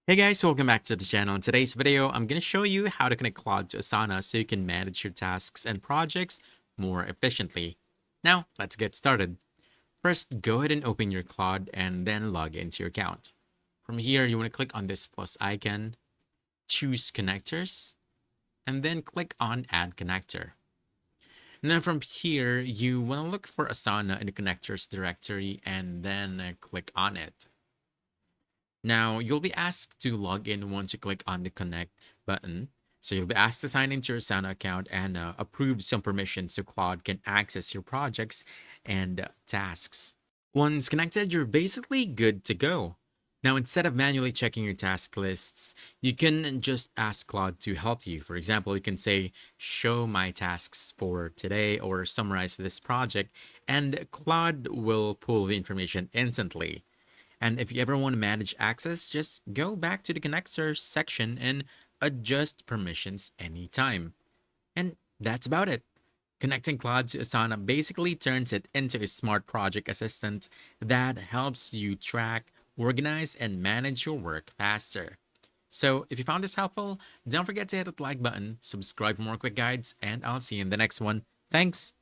Hey guys, welcome back to the channel. In today's video, I'm going to show you how to connect Claude to Asana so you can manage your tasks and projects more efficiently. Now, let's get started. First, go ahead and open your Claude and then log into your account. From here, you want to click on this plus icon, choose connectors, and then click on add connector. And then from here, you want to look for Asana in the connectors directory and then click on it. Now, you'll be asked to log in once you click on the connect button. So you'll be asked to sign into your Asana account and approve some permissions so Claude can access your projects and tasks. Once connected, you're basically good to go. Now, instead of manually checking your task lists, you can just ask Claude to help you. For example, you can say, show my tasks for today or summarize this project, and Claude will pull the information instantly. And if you ever want to manage access, just go back to the connectors section and adjust permissions anytime. And that's about it. Connecting Claude to Asana basically turns it into a smart project assistant that helps you track, organize, and manage your work faster. So if you found this helpful, don't forget to hit that like button, subscribe for more quick guides, and I'll see you in the next one. Thanks!